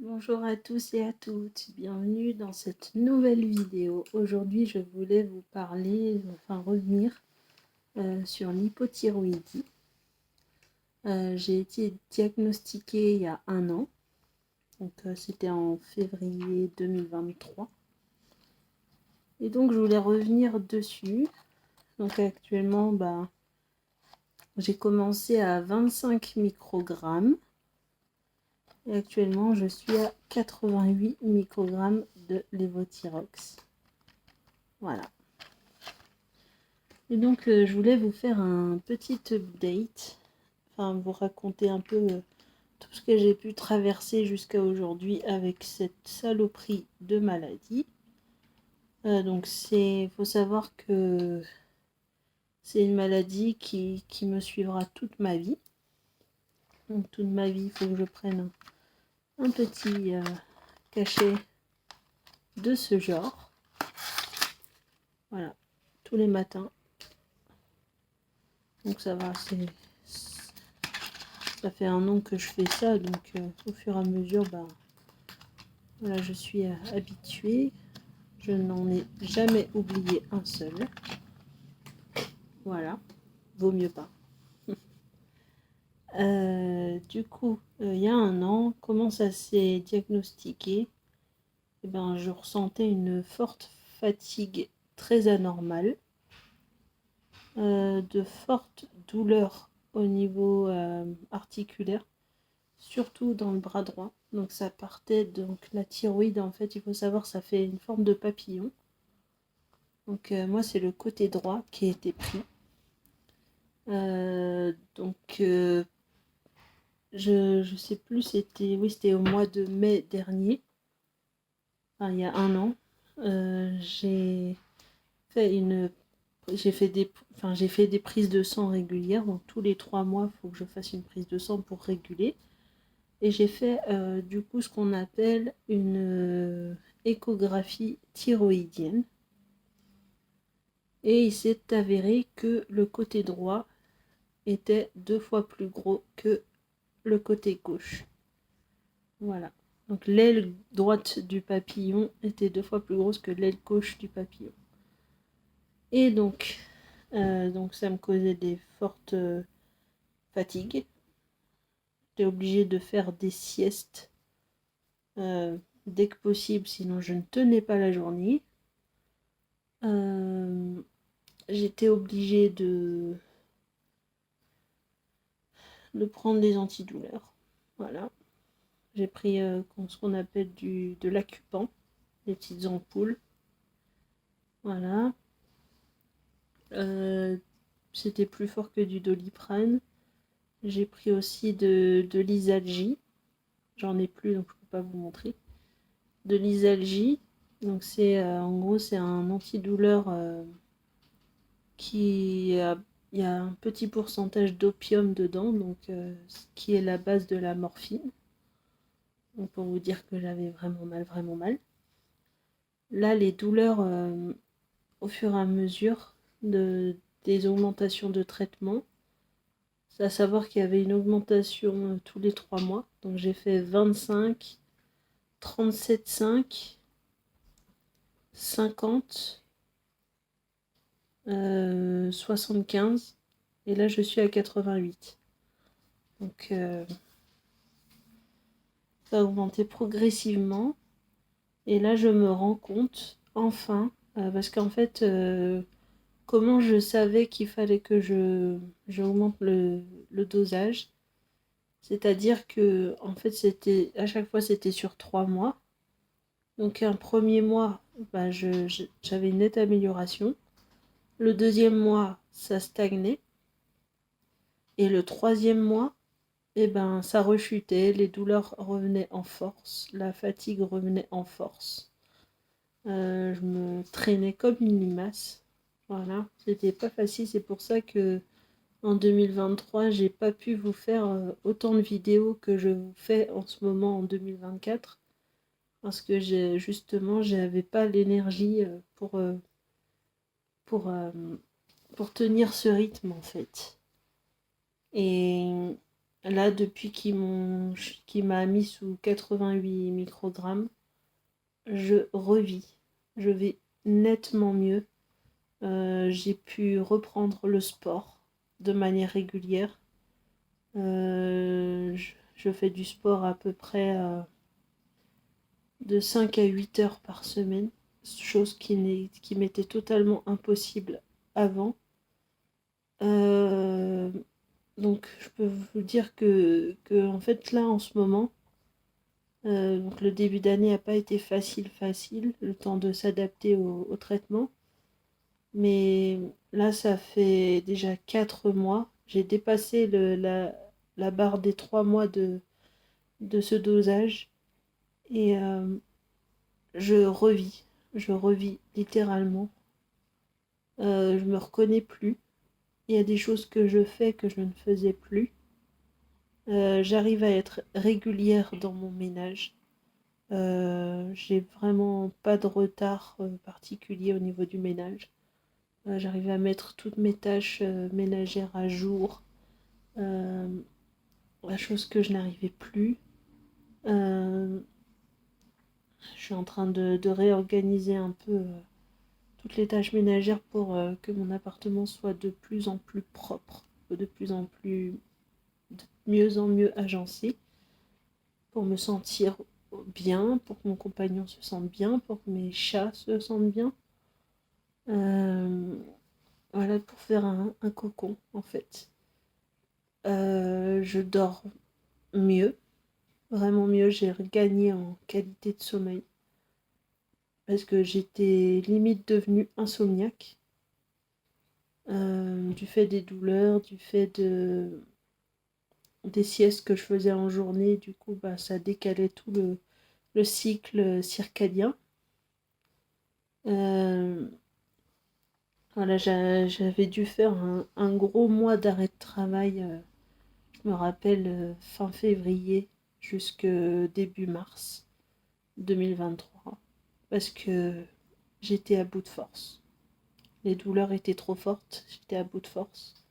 Bonjour à tous et à toutes, bienvenue dans cette nouvelle vidéo. Aujourd'hui, je voulais vous parler, revenir sur l'hypothyroïdie. J'ai été diagnostiquée il y a 1 an, donc c'était en février 2023. Et donc, je voulais revenir dessus. Donc actuellement, j'ai commencé à 25 microgrammes. Et actuellement, je suis à 88 microgrammes de lévothyrox. Voilà. Et donc, je voulais vous faire un petit update. Enfin, vous raconter un peu tout ce que j'ai pu traverser jusqu'à aujourd'hui avec cette saloperie de maladie. Donc, faut savoir que c'est une maladie qui me suivra toute ma vie. Donc, toute ma vie, il faut que je prenne un petit cachet de ce genre. Voilà, tous les matins. Donc ça va, ça fait 1 an que je fais ça, donc au fur et à mesure, voilà, je suis habituée. Je n'en ai jamais oublié un seul. Voilà, vaut mieux pas. Du coup, il y a 1 an, comment ça s'est diagnostiqué? Eh ben, je ressentais une forte fatigue très anormale, de fortes douleurs au niveau articulaire, surtout dans le bras droit. Donc ça partait, donc la thyroïde, en fait, il faut savoir, ça fait une forme de papillon. Donc moi, c'est le côté droit qui a été pris. Je sais plus, c'était au mois de mai dernier, enfin, il y a 1 an. J'ai fait j'ai fait des prises de sang régulières. Donc tous les 3 mois, il faut que je fasse une prise de sang pour réguler. Et j'ai fait du coup ce qu'on appelle une échographie thyroïdienne. Et il s'est avéré que le côté droit était 2 fois plus gros que le côté gauche. Voilà. Donc l'aile droite du papillon était 2 fois plus grosse que l'aile gauche du papillon. Et donc ça me causait des fortes fatigues. J'étais obligée de faire des siestes dès que possible, sinon je ne tenais pas la journée. J'étais obligée de prendre des antidouleurs. Voilà. J'ai pris ce qu'on appelle de l'Acupan, des petites ampoules. Voilà. C'était plus fort que du Doliprane. J'ai pris aussi de l'Isalgie. J'en ai plus, donc je ne peux pas vous montrer. De l'Isalgie. Donc en gros, c'est un antidouleur il y a un petit pourcentage d'opium dedans, donc qui est la base de la morphine. Donc pour vous dire que j'avais vraiment mal, vraiment mal. Là, les douleurs, au fur et à mesure des augmentations de traitement, c'est à savoir qu'il y avait une augmentation tous les 3 mois. Donc j'ai fait 25, 37,5, 50, 75. Et là, je suis à 88. Donc ça a augmenté progressivement. Et là, je me rends compte, enfin, parce qu'en fait, comment je savais qu'il fallait que j'augmente le dosage. C'est-à-dire que, en fait, à chaque fois, c'était sur 3 mois. Donc, un premier mois, j'avais une nette amélioration. Le deuxième mois, ça stagnait. Et le troisième mois, ça rechutait. Les douleurs revenaient en force. La fatigue revenait en force. Je me traînais comme une limace. Voilà, c'était pas facile. C'est pour ça que en 2023, j'ai pas pu vous faire autant de vidéos que je vous fais en ce moment en 2024. Parce que j'avais pas l'énergie pour tenir ce rythme en fait. Et Là, depuis qu'il m'a mis sous 88 microgrammes, je revis. Je vais nettement mieux. J'ai pu reprendre le sport de manière régulière. Je fais du sport à peu près de 5 à 8 heures par semaine, chose qui m'était totalement impossible avant. Euh, donc je peux vous dire que en fait là en ce moment, donc le début d'année n'a pas été facile, le temps de s'adapter au traitement. Mais là ça fait déjà 4 mois. J'ai dépassé la barre des 3 mois de ce dosage. Et je revis. Je revis littéralement. Je me reconnais plus. Il y a des choses que je fais que je ne faisais plus. J'arrive à être régulière dans mon ménage. J'ai vraiment pas de retard particulier au niveau du ménage. J'arrive à mettre toutes mes tâches ménagères à jour. Euh, la chose que je n'arrivais plus. Euh, je suis en train de réorganiser un peu toutes les tâches ménagères pour que mon appartement soit de plus en plus propre, de plus en plus, de mieux en mieux agencé, pour me sentir bien, pour que mon compagnon se sente bien, pour que mes chats se sentent bien. Euh, voilà, pour faire un cocon, en fait. Je dors mieux, vraiment mieux. J'ai regagné en qualité de sommeil parce que j'étais limite devenue insomniaque du fait des douleurs, du fait des siestes que je faisais en journée. Du coup, bah, ça décalait tout le cycle circadien. Euh, voilà, j'avais dû faire un gros mois d'arrêt de travail, je me rappelle, fin février jusque début mars 2023, parce que j'étais à bout de force. Les douleurs étaient trop fortes, j'étais à bout de force.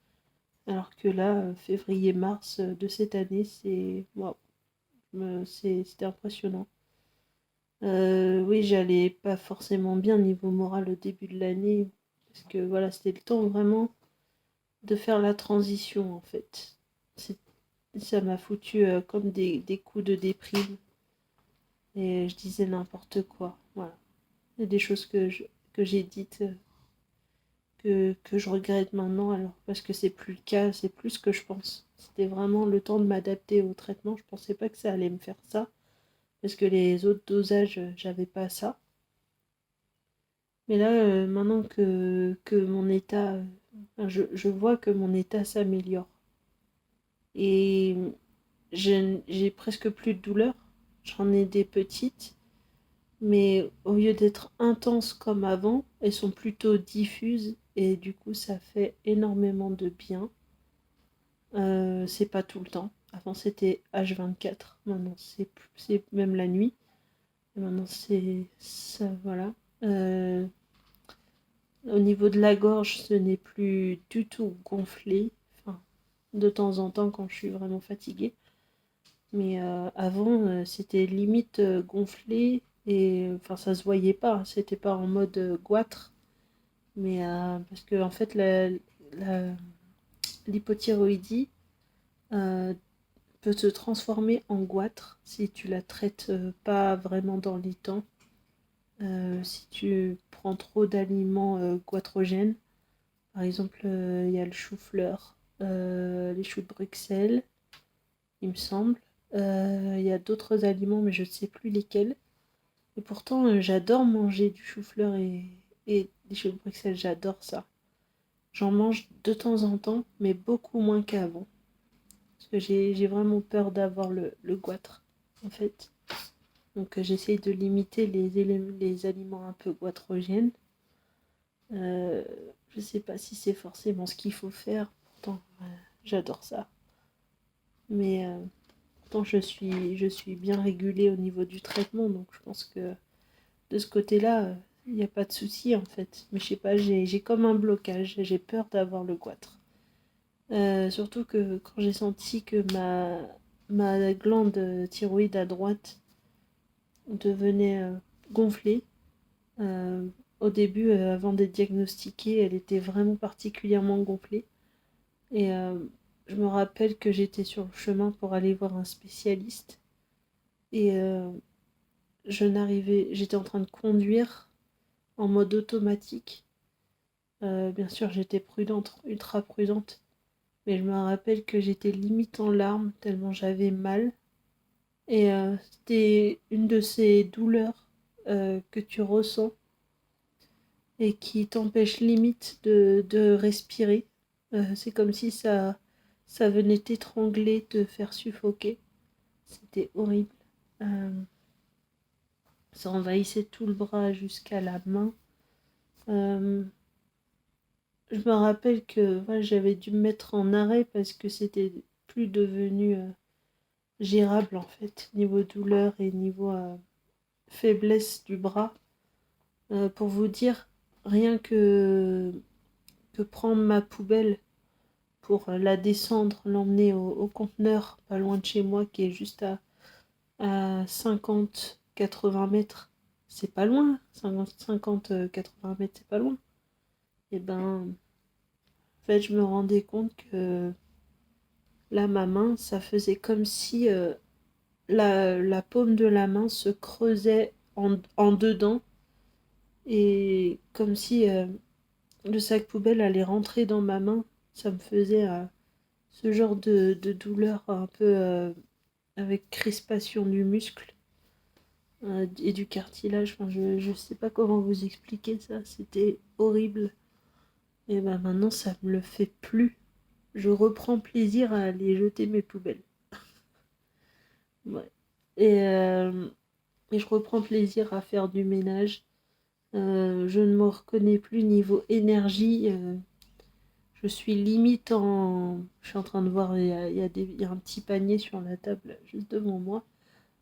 Alors que là, février-mars de cette année, c'est waouh, c'était impressionnant. Oui, j'allais pas forcément bien niveau moral au début de l'année, parce que voilà, c'était le temps vraiment de faire la transition en fait. C'est- Ça m'a foutu comme des coups de déprime, et je disais n'importe quoi. Voilà. Il y a des choses que j'ai dites que je regrette maintenant, alors parce que c'est plus le cas, c'est plus ce que je pense. C'était vraiment le temps de m'adapter au traitement. Je pensais pas que ça allait me faire ça, parce que les autres dosages, j'avais pas ça. Mais là, maintenant que mon état, je vois que mon état s'améliore. Et j'ai presque plus de douleurs. J'en ai des petites, mais au lieu d'être intenses comme avant, elles sont plutôt diffuses. Et du coup, ça fait énormément de bien. C'est pas tout le temps. Avant, c'était H24. Maintenant, c'est même la nuit. Et maintenant, c'est ça, voilà. Euh, Au niveau de la gorge, ce n'est plus du tout gonflé. Enfin, de temps en temps quand je suis vraiment fatiguée. Mais avant, c'était limite gonflé. Et enfin, ça se voyait pas, hein. C'était pas en mode goitre. Mais parce que en fait, l'hypothyroïdie euh, peut se transformer en goitre si tu la traites pas vraiment dans les temps. Si tu prends trop d'aliments goitrogènes. Par exemple, il y a le chou-fleur, les choux de Bruxelles, il me semble. Il y a d'autres aliments, mais je ne sais plus lesquels. Et pourtant, j'adore manger du chou-fleur et des choux de Bruxelles, j'adore ça. J'en mange de temps en temps, mais beaucoup moins qu'avant. Parce que j'ai vraiment peur d'avoir le goitre, en fait. Donc j'essaye de limiter les aliments un peu goitrogènes. Euh, je sais pas si c'est forcément ce qu'il faut faire, pourtant j'adore ça. Mais pourtant je suis bien régulée au niveau du traitement, donc je pense que de ce côté-là, il n'y a pas de souci en fait. Mais je sais pas, j'ai comme un blocage, j'ai peur d'avoir le goitre. Surtout que quand j'ai senti que ma glande thyroïde à droite devenait gonflée, euh, au début, avant d'être diagnostiquée, elle était vraiment particulièrement gonflée. Et je me rappelle que j'étais sur le chemin pour aller voir un spécialiste. Et j'étais en train de conduire en mode automatique. Bien sûr, j'étais prudente, ultra prudente. Mais je me rappelle que j'étais limite en larmes tellement j'avais mal. Et c'était une de ces douleurs que tu ressens et qui t'empêche limite de respirer. C'est comme si ça venait t'étrangler, te faire suffoquer. C'était horrible. Euh, Ça envahissait tout le bras jusqu'à la main. Euh, je me rappelle que voilà, j'avais dû me mettre en arrêt parce que c'était plus devenu gérable en fait, niveau douleur et niveau faiblesse du bras. Pour vous dire, rien que prendre ma poubelle pour la descendre, l'emmener au conteneur, pas loin de chez moi, qui est juste à 50-80 mètres. C'est pas loin, 50-80 mètres, c'est pas loin. Et ben, en fait, je me rendais compte que là, ma main, ça faisait comme si la paume de la main se creusait en dedans et comme si le sac poubelle allait rentrer dans ma main. Ça me faisait ce genre de douleur un peu avec crispation du muscle et du cartilage. Enfin, je sais pas comment vous expliquer ça. C'était horrible. Et ben maintenant, ça me le fait plus. Je reprends plaisir à aller jeter mes poubelles. Ouais. Et, euh, et je reprends plaisir à faire du ménage. Je ne me reconnais plus niveau énergie. Je suis limite en... Je suis en train de voir, il y a un petit panier sur la table juste devant moi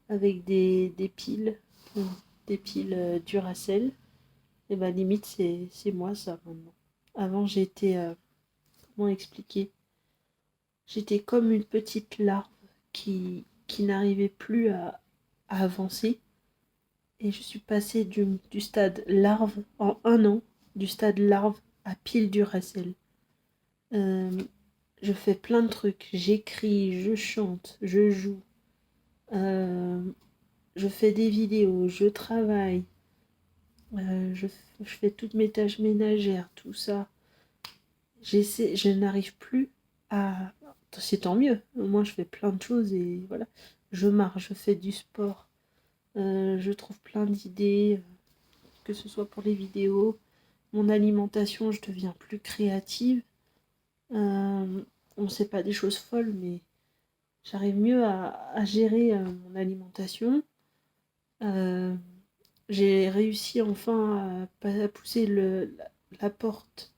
avec des piles, euh, des piles Duracell. Et bah limite, c'est moi ça maintenant. Avant, j'étais... comment expliquer? J'étais comme une petite larve qui n'arrivait plus à avancer. Et je suis passée du stade larve en un an, du stade larve à pile Duracell. Euh, je fais plein de trucs. J'écris, je chante, je joue, euh, je fais des vidéos, je travaille, je fais toutes mes tâches ménagères, tout ça. Je n'arrive plus à... C'est tant mieux. Au moins, je fais plein de choses et voilà. Je marche, je fais du sport. Je trouve plein d'idées, que ce soit pour les vidéos, mon alimentation, je deviens plus créative. On sait pas des choses folles, mais j'arrive mieux à gérer mon alimentation. Euh, j'ai réussi enfin à pousser la porte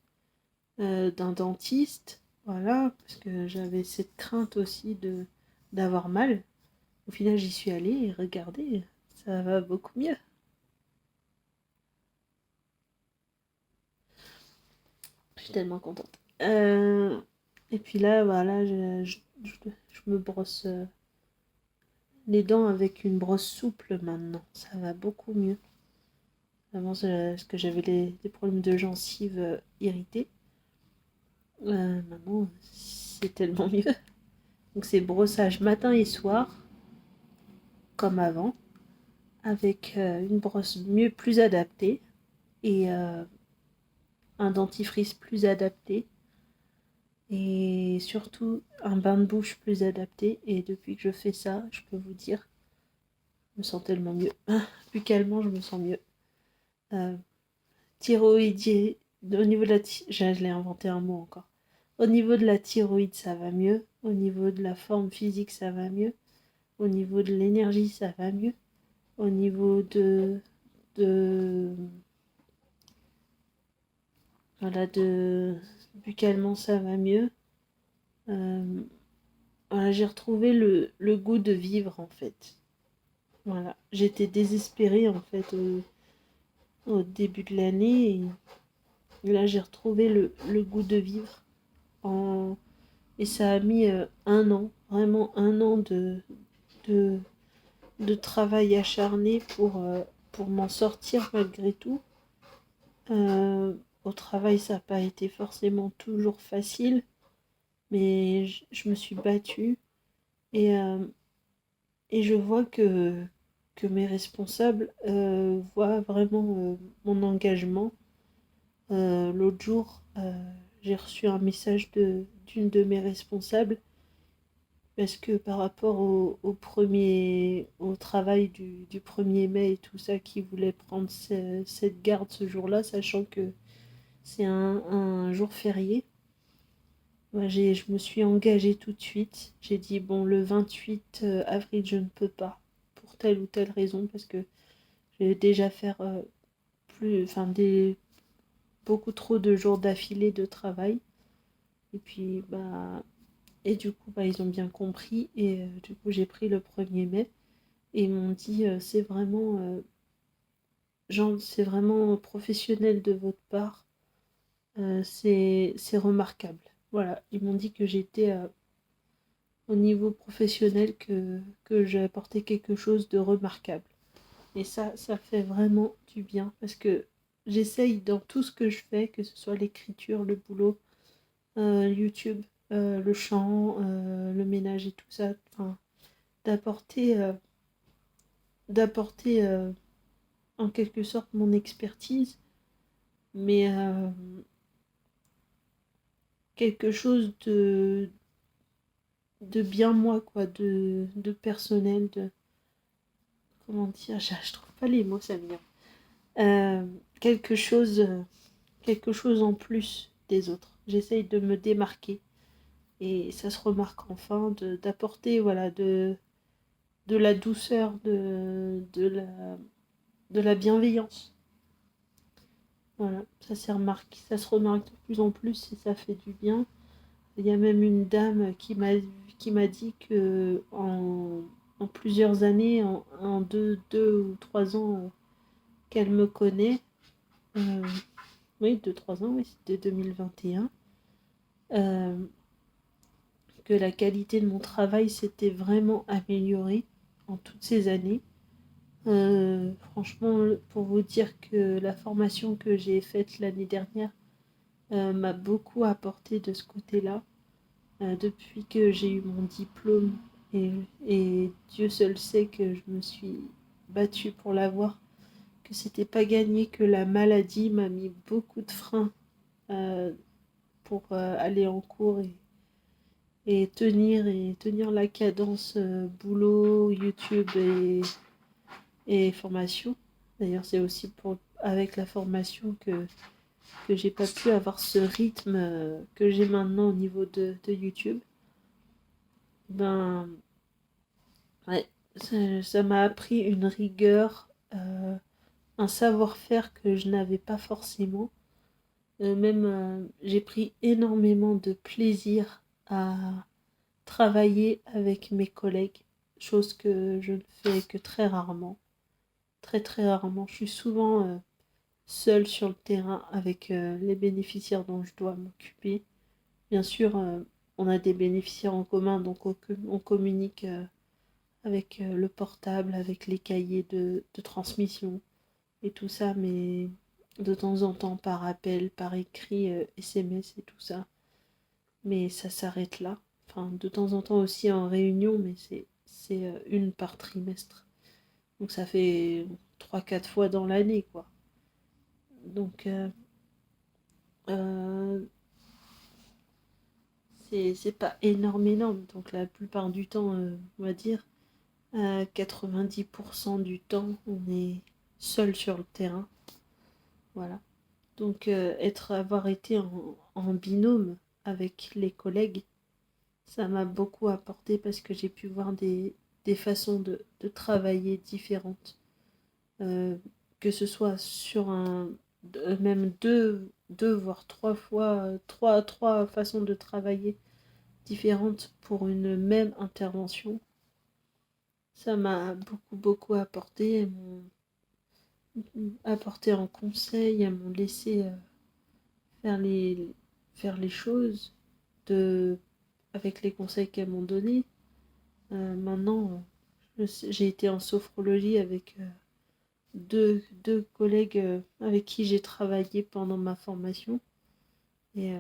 d'un dentiste. Voilà, parce que j'avais cette crainte aussi d'avoir mal. Au final, j'y suis allée et regardez, ça va beaucoup mieux. Je suis tellement contente. Et puis là, voilà, je me brosse les dents avec une brosse souple maintenant. Ça va beaucoup mieux. Avant, parce que j'avais des problèmes de gencives irritées. Maintenant, c'est tellement mieux. Donc c'est brossage matin et soir, comme avant, avec une brosse plus adaptée et un dentifrice plus adapté et surtout un bain de bouche plus adapté. Et depuis que je fais ça, je peux vous dire, je me sens tellement mieux. Buccalement, je me sens mieux. Euh, Thyroïdier, au niveau de je l'ai inventé un mot encore. Au niveau de la thyroïde, ça va mieux. Au niveau de la forme physique, ça va mieux. Au niveau de l'énergie, ça va mieux. Au niveau de voilà, buccalement, ça va mieux. Euh, voilà, j'ai retrouvé le goût de vivre en fait. Voilà, j'étais désespérée en fait au début de l'année et là j'ai retrouvé le goût de vivre en Et ça a mis un an, vraiment un an de, de travail acharné pour m'en sortir malgré tout. Euh, Au travail, ça n'a pas été forcément toujours facile, mais je me suis battue et, euh, et je vois que mes responsables voient vraiment mon engagement. L'autre jour, j'ai reçu un message d'une de mes responsables parce que par rapport au travail du 1er mai et tout ça, qui voulait prendre cette garde ce jour-là, sachant que c'est un jour férié. Moi, je me suis engagée tout de suite. J'ai dit, bon, le 28 avril, je ne peux pas, pour telle ou telle raison, parce que je vais déjà faire beaucoup trop de jours d'affilée de travail. Et puis, et du coup, ils ont bien compris. Et du coup, j'ai pris le 1er mai. Et ils m'ont dit, c'est vraiment professionnel de votre part. C'est remarquable. Voilà, ils m'ont dit que j'étais au niveau professionnel, que j'ai apporté quelque chose de remarquable. Et ça fait vraiment du bien parce que j'essaye dans tout ce que je fais, que ce soit l'écriture, le boulot, YouTube, le chant, le ménage et tout ça, enfin, d'apporter, d'apporter en quelque sorte mon expertise, mais quelque chose de bien moi, quoi, de personnel, de comment dire, je trouve pas les mots, ça vient. Euh, quelque chose, quelque chose en plus des autres. J'essaye de me démarquer et ça se remarque enfin d'apporter voilà de la douceur, de la bienveillance. Voilà, ça se remarque de plus en plus et ça fait du bien. Il y a même une dame qui m'a dit que en plusieurs années, en deux ou trois ans qu'elle me connaît, euh, oui, 2-3 ans, oui, c'était 2021, euh, que la qualité de mon travail s'était vraiment améliorée en toutes ces années. Franchement, pour vous dire que la formation que j'ai faite l'année dernière m'a beaucoup apporté de ce côté-là. Depuis que j'ai eu mon diplôme, et, et Dieu seul sait que je me suis battue pour l'avoir, que c'était pas gagné, que la maladie m'a mis beaucoup de freins euh, pour aller en cours et tenir la cadence boulot, YouTube et formation. D'ailleurs, c'est aussi avec la formation que j'ai pas pu avoir ce rythme que j'ai maintenant au niveau de YouTube. Ben, ouais, ça m'a appris une rigueur, un savoir-faire que je n'avais pas forcément. J'ai pris énormément de plaisir à travailler avec mes collègues, chose que je ne fais que très rarement. Très très rarement. Je suis souvent seule sur le terrain avec les bénéficiaires dont je dois m'occuper. Bien sûr, on a des bénéficiaires en commun, donc on communique avec le portable, avec les cahiers de transmission et tout ça, mais de temps en temps par appel, par écrit, SMS et tout ça. Mais ça s'arrête là. Enfin, de temps en temps aussi en réunion, mais c'est une par trimestre. Donc ça fait 3-4 fois dans l'année, quoi. Donc euh, c'est pas énorme, énorme. Donc la plupart du temps, on va dire, à 90% du temps, on est seul sur le terrain. Voilà. Donc avoir été en binôme avec les collègues, ça m'a beaucoup apporté parce que j'ai pu voir des façons de travailler différentes. Euh, que ce soit sur même deux voire trois fois, trois façons de travailler différentes pour une même intervention. Ça m'a beaucoup, beaucoup apporté. Elles m'ont apporté en conseil, elles m'ont laissé faire les choses, de avec les conseils qu'elles m'ont donnés. Maintenant, j'ai été en sophrologie avec deux collègues avec qui j'ai travaillé pendant ma formation. Et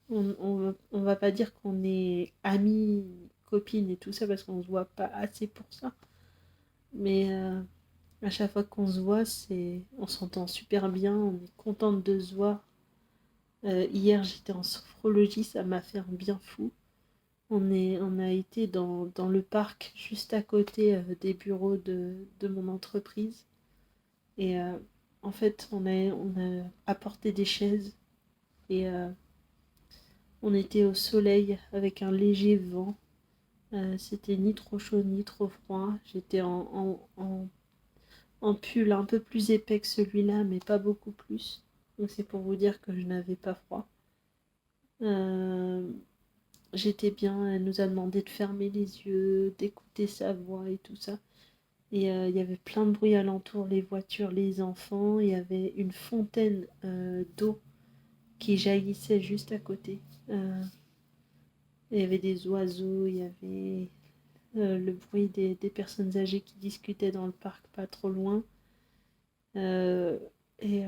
on va pas dire qu'on est amis, copines et tout ça parce qu'on se voit pas assez pour ça. Mais à chaque fois qu'on se voit, on s'entend super bien, on est contente de se voir. Hier, j'étais en sophrologie, ça m'a fait un bien fou. On a été dans le parc juste à côté des bureaux de mon entreprise. Et en fait, on a apporté des chaises et on était au soleil avec un léger vent. C'était ni trop chaud ni trop froid. J'étais en pull un peu plus épais que celui-là, mais pas beaucoup plus. Donc c'est pour vous dire que je n'avais pas froid. Euh, J'étais bien, elle nous a demandé de fermer les yeux, d'écouter sa voix et tout ça. Et il y avait plein de bruit alentour, les voitures, les enfants. Il y avait une fontaine d'eau qui jaillissait juste à côté. Il y avait des oiseaux, il y avait le bruit des personnes âgées qui discutaient dans le parc pas trop loin. Euh, et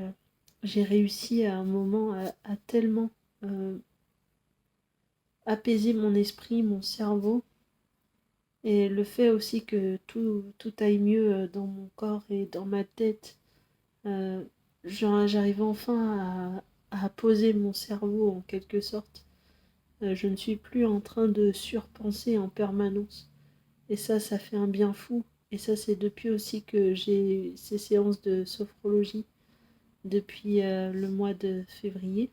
j'ai réussi à un moment à tellement euh, apaiser mon esprit, mon cerveau. Et le fait aussi que tout aille mieux dans mon corps et dans ma tête, euh, j'arrive enfin à poser mon cerveau en quelque sorte. Je ne suis plus en train de surpenser en permanence. Et ça fait un bien fou. Et ça, c'est depuis aussi que j'ai ces séances de sophrologie, depuis le mois de février.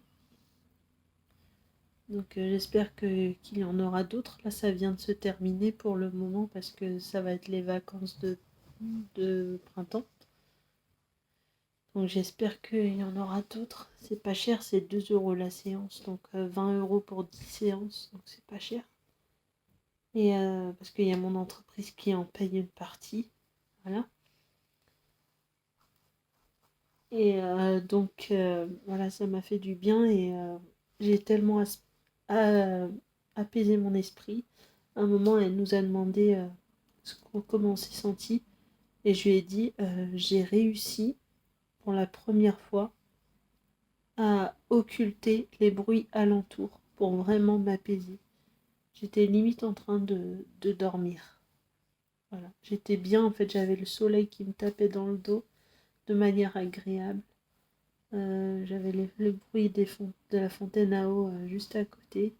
Donc j'espère qu'il y en aura d'autres. Là, ça vient de se terminer pour le moment parce que ça va être les vacances de printemps. Donc j'espère qu'il y en aura d'autres. C'est pas cher, c'est 2 € la séance. Donc 20 € pour 10 séances. Donc c'est pas cher. Et parce qu'il y a mon entreprise qui en paye une partie. Voilà. Et donc voilà, ça m'a fait du bien et j'ai tellement apaisé mon esprit. À un moment, elle nous a demandé comment on s'est senti et je lui ai dit j'ai réussi pour la première fois à occulter les bruits alentours pour vraiment m'apaiser. J'étais limite en train de dormir. Voilà. J'étais bien, en fait, j'avais le soleil qui me tapait dans le dos de manière agréable. J'avais le bruit de la fontaine à eau juste à côté.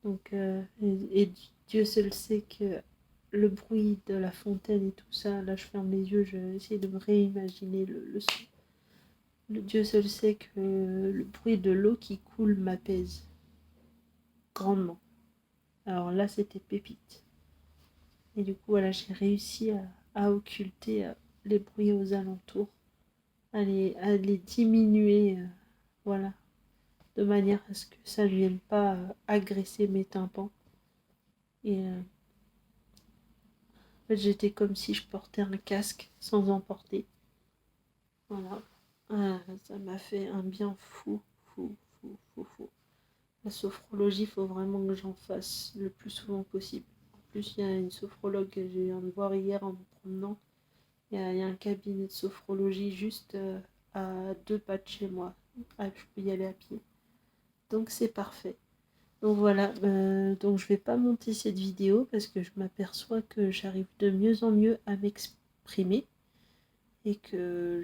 Donc, et Dieu seul sait que le bruit de la fontaine et tout ça, là je ferme les yeux, je vais essayer de me réimaginer le son. Dieu seul sait que le bruit de l'eau qui coule m'apaise grandement. Alors là, c'était pépite. Et du coup, voilà, j'ai réussi à occulter les bruits aux alentours, à les diminuer, voilà, de manière à ce que ça ne vienne pas agresser mes tympans. Et en fait, j'étais comme si je portais un casque sans en porter. Voilà. Ça m'a fait un bien fou, fou, fou, fou, fou. La sophrologie, il faut vraiment que j'en fasse le plus souvent possible. En plus, il y a une sophrologue que j'ai viens de voir hier en me promenant. Il y a un cabinet de sophrologie juste à 2 pas de chez moi. Ah, je peux y aller à pied. Donc c'est parfait. Donc voilà, donc je vais pas monter cette vidéo parce que je m'aperçois que j'arrive de mieux en mieux à m'exprimer et que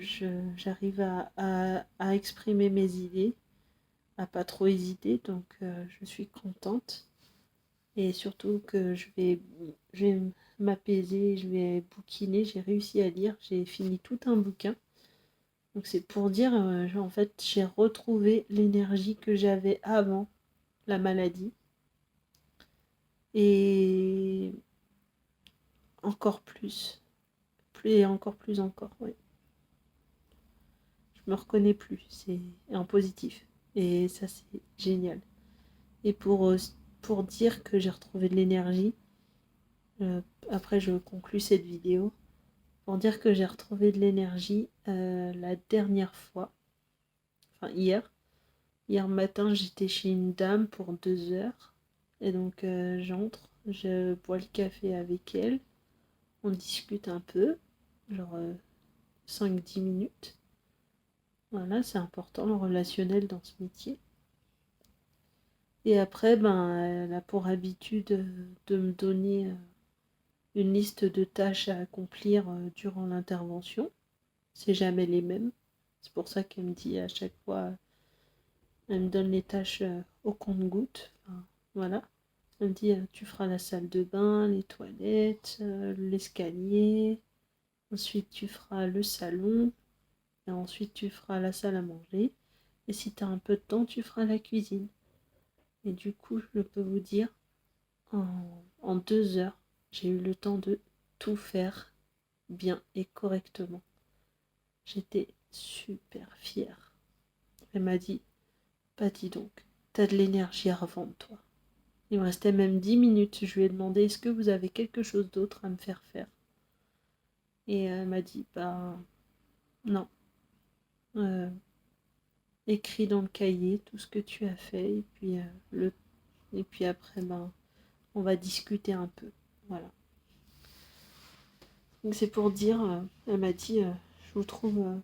j'arrive à exprimer mes idées, à pas trop hésiter, donc je suis contente. Et surtout que je vais m'apaiser, je vais bouquiner, j'ai réussi à lire, j'ai fini tout un bouquin. Donc c'est pour dire, en fait, j'ai retrouvé l'énergie que j'avais avant la maladie. Et encore plus. Et encore plus encore, oui. Je me reconnais plus, c'est en positif. Et ça, c'est génial. Et pour dire que j'ai retrouvé de l'énergie, après je conclus cette vidéo, pour dire que j'ai retrouvé de l'énergie la dernière fois, enfin hier, Hier matin, j'étais chez une dame pour 2 heures. Et donc, j'entre, je bois le café avec elle. On discute un peu, genre 5-10 minutes. Voilà, c'est important le relationnel dans ce métier. Et après, ben, elle a pour habitude de me donner une liste de tâches à accomplir durant l'intervention. C'est jamais les mêmes. C'est pour ça qu'elle me dit à chaque fois, elle me donne les tâches au compte-gouttes. Enfin, voilà. Elle me dit, tu feras la salle de bain, les toilettes, l'escalier. Ensuite, tu feras le salon. Et ensuite, tu feras la salle à manger. Et si tu as un peu de temps, tu feras la cuisine. Et du coup, je peux vous dire, en 2 heures, j'ai eu le temps de tout faire bien et correctement. J'étais super fière. Elle m'a dit, bah dis donc, t'as de l'énergie à revendre, toi. Il me restait même 10 minutes. Je lui ai demandé, est-ce que vous avez quelque chose d'autre à me faire faire? Et elle m'a dit, bah non. Euh, Écris dans le cahier tout ce que tu as fait. Et puis après, ben, on va discuter un peu. Voilà. Donc c'est pour dire, elle m'a dit, je vous trouve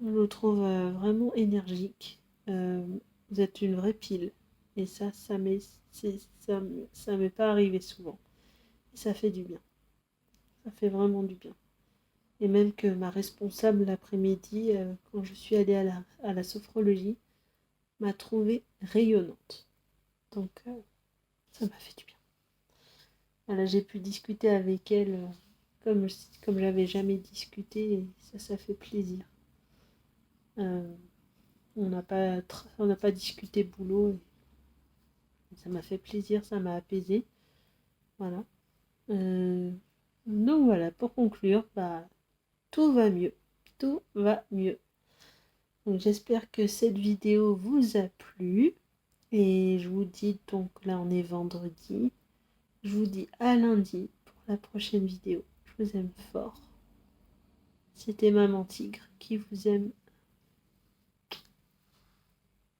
vraiment énergique. Euh, Vous êtes une vraie pile. Et ça m'est pas arrivé souvent. Et ça fait du bien. Ça fait vraiment du bien. Et même que ma responsable l'après-midi, quand je suis allée à la sophrologie, m'a trouvée rayonnante. Donc ça m'a fait du bien. Voilà, j'ai pu discuter avec elle comme j'avais jamais discuté et ça fait plaisir. Euh, on n'a pas discuté boulot et ça m'a fait plaisir, ça m'a apaisé. Voilà. Euh, donc voilà, pour conclure, bah, tout va mieux. Tout va mieux. Donc j'espère que cette vidéo vous a plu. Et je vous dis, donc là on est vendredi. Je vous dis à lundi pour la prochaine vidéo. Je vous aime fort. C'était Maman Tigre qui vous aime